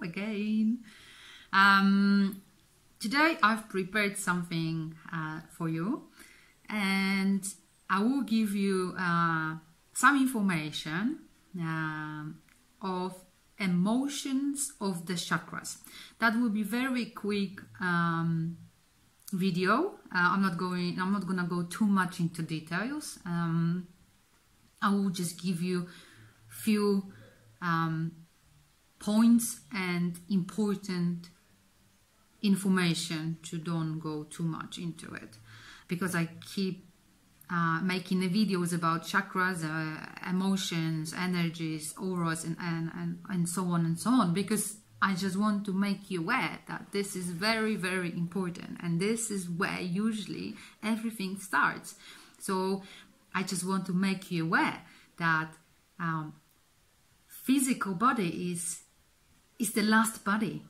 again. Today I've prepared something for you, and I will give you some information of emotions of the chakras. That will be very quick video. I'm not gonna go too much into details. I will just give you few points and important information to don't go too much into it, because I keep making the videos about chakras, emotions, energies, auras, and so on and so on, because I just want to make you aware that this is very, very important, and this is where usually everything starts. So I just want to make you aware that physical body is the last body,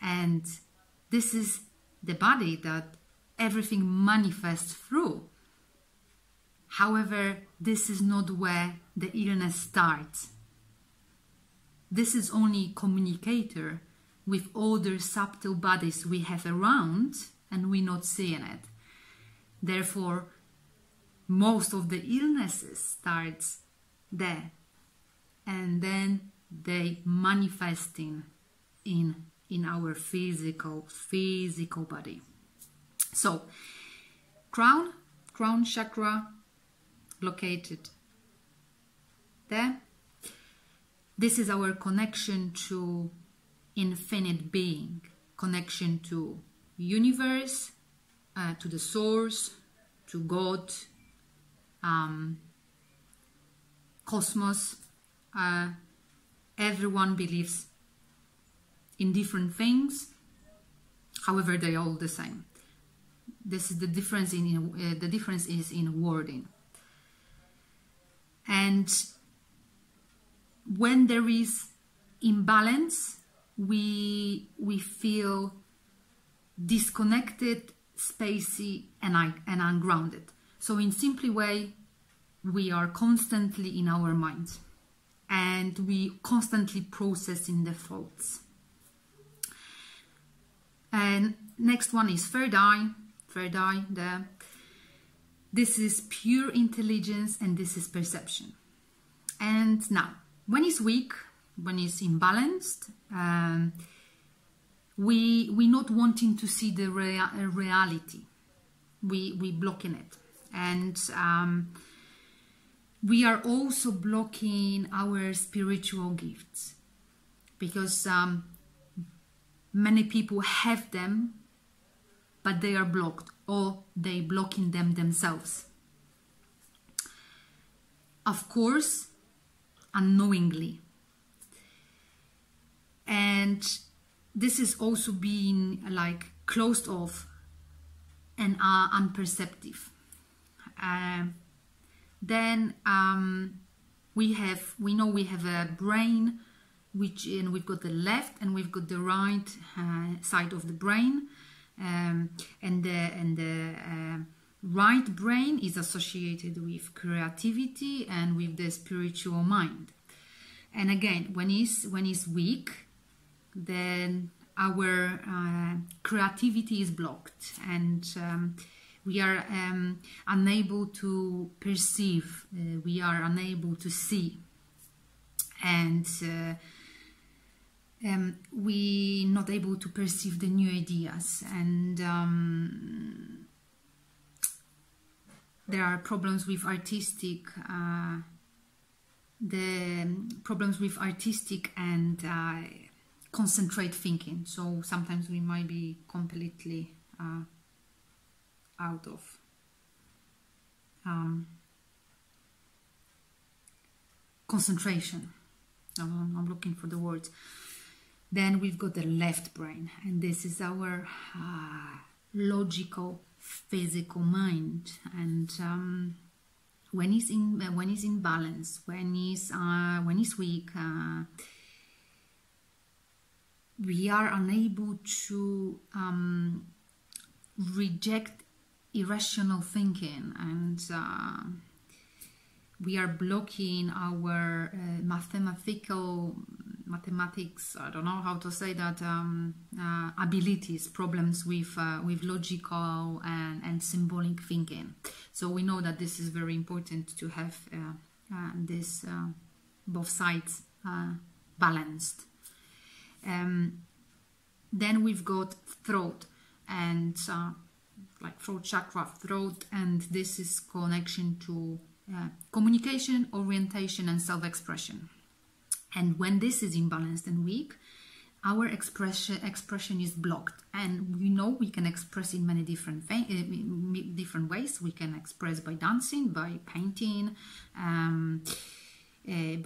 and this is the body that everything manifests through. However, this is not where the illness starts. This is only a communicator with other subtle bodies we have around, and we're not seeing it. Therefore, most of the illnesses starts there, and then they manifesting in our physical body. So, crown chakra located there. This is our connection to infinite being, connection to universe, to the source, to God, cosmos. Everyone believes in different things, however they are all the same. This is the difference the difference is in wording. And when there is imbalance, we feel disconnected, spacey, and ungrounded. So in simply way, we are constantly in our minds, and we constantly processing the thoughts. And next one is third eye there. This is pure intelligence, and this is perception. And now, when it's weak, when it's imbalanced, we're not wanting to see the reality. We blocking it, and we are also blocking our spiritual gifts, because many people have them, but they are blocked, or they blocking them themselves. Of course, unknowingly. And this is also being like closed off and unperceptive. Then we know we have a brain, and we've got the left and we've got the right side of the brain, and the right brain is associated with creativity and with the spiritual mind. And again, when it's weak, then our creativity is blocked, and we are unable to perceive, we are unable to see, and we're not able to perceive the new ideas, and there are problems with artistic and concentrate thinking. So sometimes we might be completely out of concentration. I'm looking for the words. Then we've got the left brain, and this is our logical, physical mind. And when it's in balance, when it's weak, we are unable to reject irrational thinking, and we are blocking our mathematical mathematics, I don't know how to say that, abilities, problems with logical and symbolic thinking. So we know that this is very important to have this both sides balanced. Then we've got throat, and like throat chakra, throat, and this is connection to communication, orientation, and self-expression. And when this is imbalanced and weak, our expression is blocked. And we know we can express in many different ways. We can express by dancing, by painting,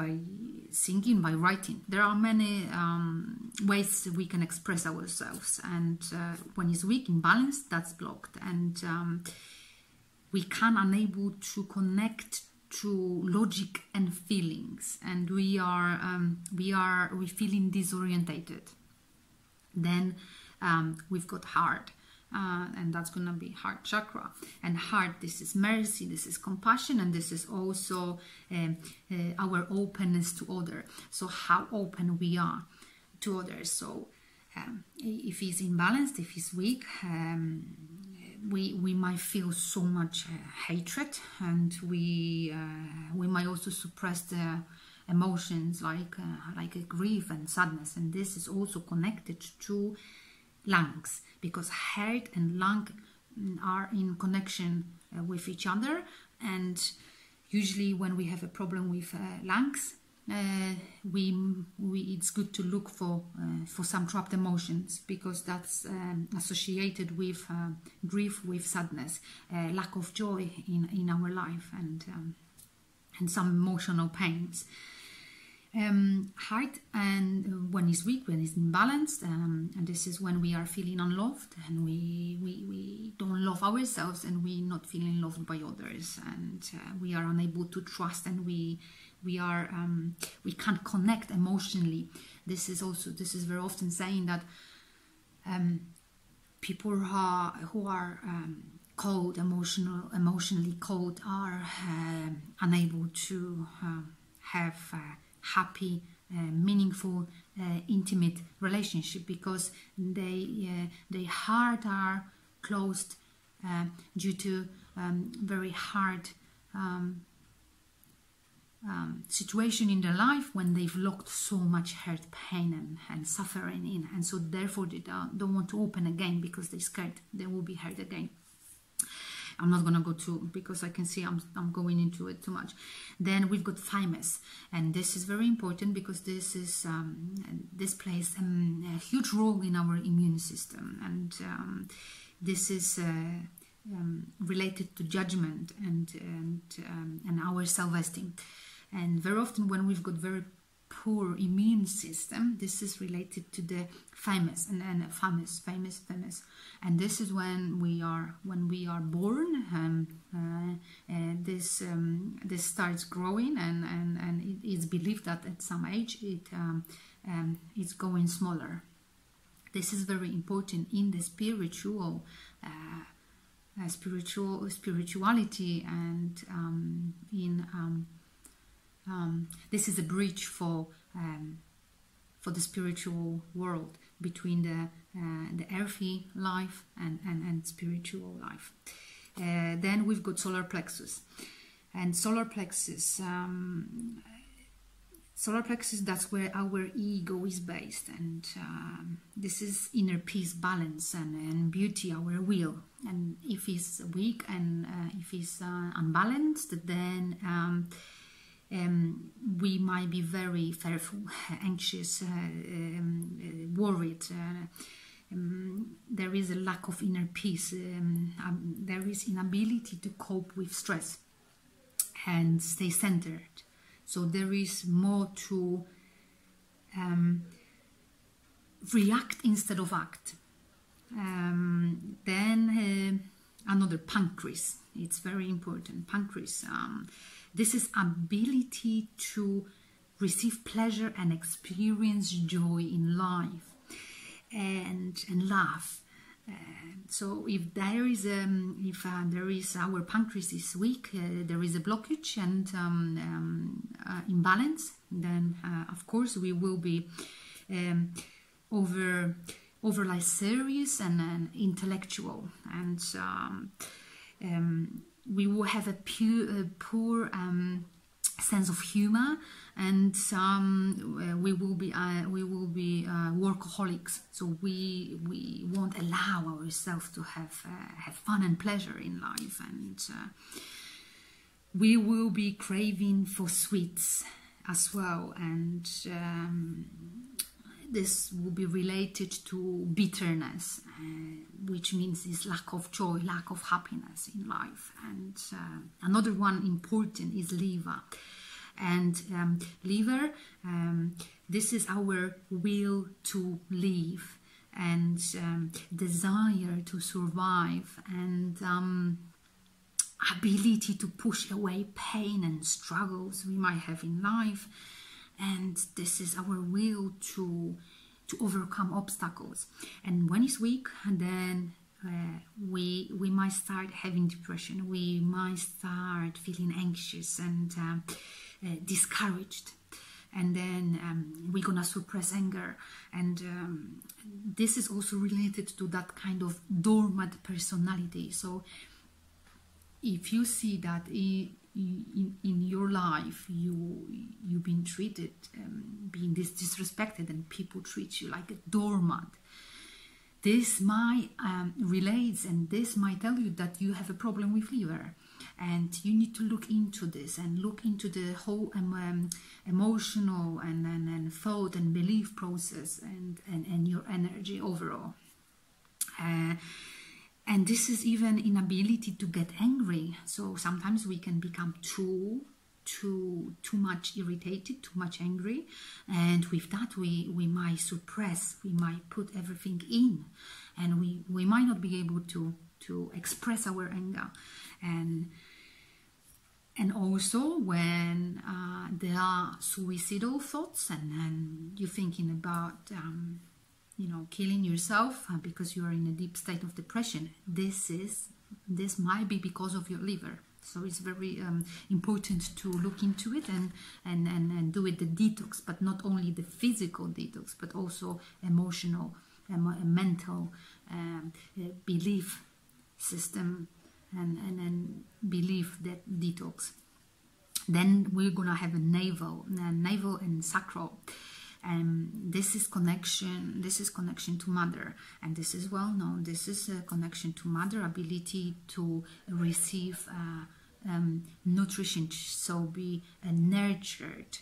by singing, by writing. There are many ways we can express ourselves. And when it's weak, imbalanced, that's blocked. And we can unable to connect to logic and feelings, and we feeling disorientated. Then we've got heart, and that's gonna be heart chakra. And heart, this is mercy, this is compassion, and this is also our openness to others. So how open we are to others. So if it's imbalanced, if it's weak, we might feel so much hatred, and we might also suppress the emotions like grief and sadness. And this is also connected to lungs, because heart and lung are in connection with each other. And usually when we have a problem with lungs, it's good to look for some trapped emotions, because that's associated with grief, with sadness, lack of joy in our life, and some emotional pains. Heart, and when it's weak, when it's imbalanced, and this is when we are feeling unloved, and we don't love ourselves, and we're not feeling loved by others, and we are unable to trust, and we can't connect emotionally. This is very often saying that people who are cold, emotionally cold, are unable to have happy, meaningful, intimate relationship, because their heart are closed due to very hard situation in their life, when they've locked so much hurt, pain and suffering in, and so therefore they don't want to open again, because they're scared they will be hurt again. I'm not gonna go to, because I can see I'm going into it too much. Then we've got thymus, and this is very important, because this plays a huge role in our immune system, and this is related to judgment and our self-esteem. And very often when we've got very poor immune system, this is related to the thymus and thymus. And this is when we are born, this starts growing, and it's believed that at some age it's going smaller. This is very important in the spirituality, and this is a bridge for the spiritual world, between the earthy life and spiritual life. Then we've got solar plexus, and solar plexus, that's where our ego is based, and this is inner peace, balance, and beauty, our will. And if it's weak, and if it's unbalanced, then we might be very fearful, anxious, worried. There is a lack of inner peace. There is inability to cope with stress and stay centered. So there is more to react instead of act. Then another, pancreas. It's very important. Pancreas. This is ability to receive pleasure and experience joy in life, and laugh. So if there is our pancreas is weak, there is a blockage and imbalance, then of course we will be overly serious and intellectual, and we will have a poor sense of humor, and we will be workaholics. So we won't allow ourselves to have fun and pleasure in life, and we will be craving for sweets as well, and this will be related to bitterness, which means this lack of joy, lack of happiness in life. And another one important is liver. And liver, this is our will to live and desire to survive, and ability to push away pain and struggles we might have in life. And this is our will to overcome obstacles. And when it's weak, then we might start having depression. We might start feeling anxious and discouraged. And then we're gonna suppress anger. And this is also related to that kind of dormant personality. So if you see that in your life you've been treated, being disrespected, and people treat you like a doormat, this might relates, and this might tell you that you have a problem with liver, and you need to look into this and look into the whole emotional and thought and belief process and your energy overall. And this is even inability to get angry. So sometimes we can become too much irritated, too much angry, and with that we might suppress, we might put everything in, and we might not be able to express our anger. And also when there are suicidal thoughts, and you're thinking about killing yourself because you are in a deep state of depression, this might be because of your liver. So it's very important to look into it and do it the detox, but not only the physical detox, but also emotional, mental belief system and belief that detox. Then we're gonna have a navel and sacral. This is connection to mother, and this is well known. This is a connection to mother, ability to receive nutrition, so be nurtured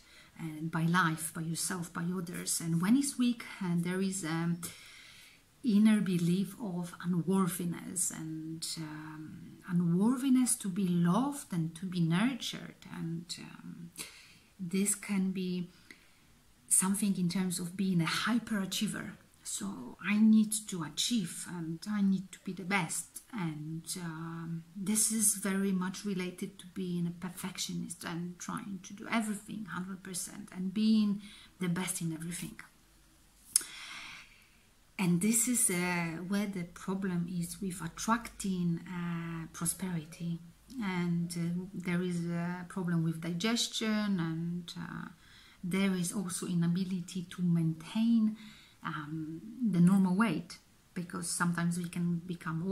by life, by yourself, by others. And when it's weak, there is inner belief of unworthiness, and unworthiness to be loved and to be nurtured. And this can be something in terms of being a hyperachiever. So I need to achieve and I need to be the best, and this is very much related to being a perfectionist and trying to do everything 100% and being the best in everything. And this is where the problem is with attracting prosperity, and there is a problem with digestion, and there is also inability to maintain the normal weight, because sometimes we can become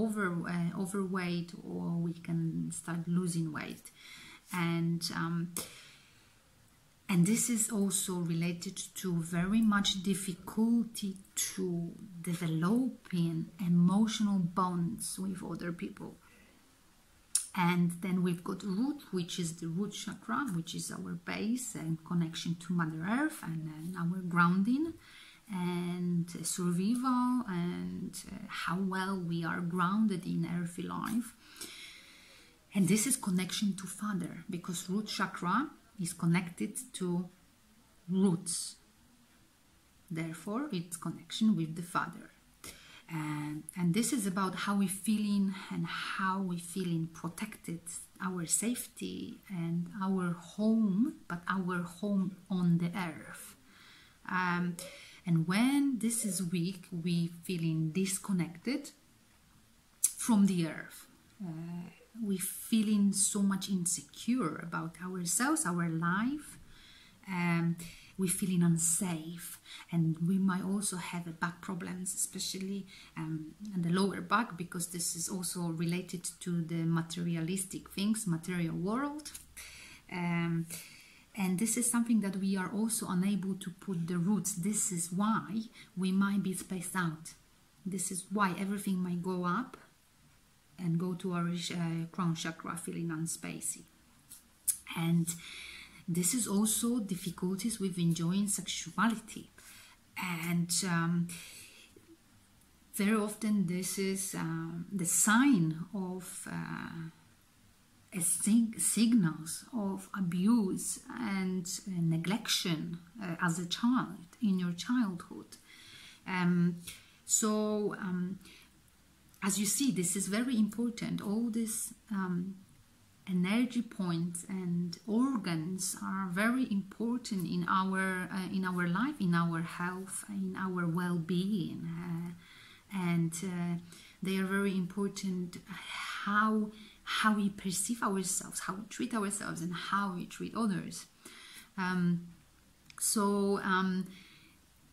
overweight, or we can start losing weight, and this is also related to very much difficulty to developing emotional bonds with other people. And then we've got root, which is the root chakra, which is our base and connection to Mother Earth, and our grounding and survival, and how well we are grounded in earthly life. And this is connection to Father, because root chakra is connected to roots. Therefore, it's connection with the Father. And this is about how we're feeling and how we're feeling protected, our safety and our home, but our home on the earth. And when this is weak, we're feeling disconnected, from the earth. We're feeling so much insecure about ourselves, our life. We're feeling unsafe, and we might also have back problems, especially in the lower back, because this is also related to the materialistic things, material world. And this is something that we are also unable to put the roots. This is why we might be spaced out. This is why everything might go up and go to our crown chakra, feeling unspacey. And this is also difficulties with enjoying sexuality. And very often this is the sign of signals of abuse and neglection as a child, in your childhood. As you see, this is very important. All these energy points and organs are very important in our life, in our health, in our well-being, and they are very important. How we perceive ourselves, how we treat ourselves, and how we treat others.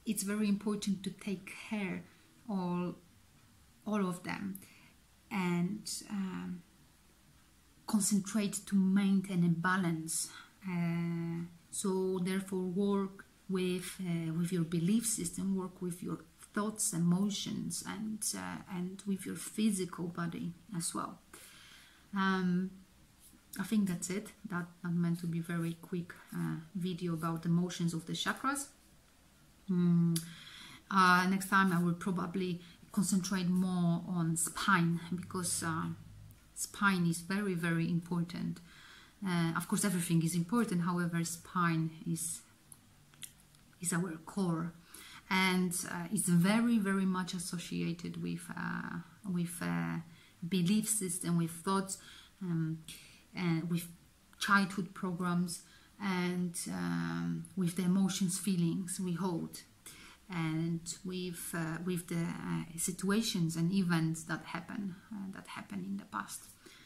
It's very important to take care all of them, and concentrate to maintain a balance. So therefore, work with your belief system, work with your thoughts, emotions, and with your physical body as well. I think that's it. That meant to be very quick video about the motions of the chakras. Next time I will probably concentrate more on spine, because spine is very, very important. Of course, everything is important. However, spine is our core, and it's very, very much associated with belief system, with thoughts, and with childhood programs, and with the emotions, feelings we hold, and with the situations and events that happen in the past.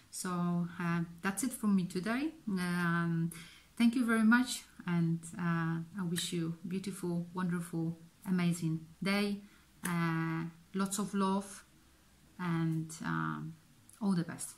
So that's it from me today. Thank you very much, and I wish you a beautiful, wonderful, amazing day. Lots of love, and all the best.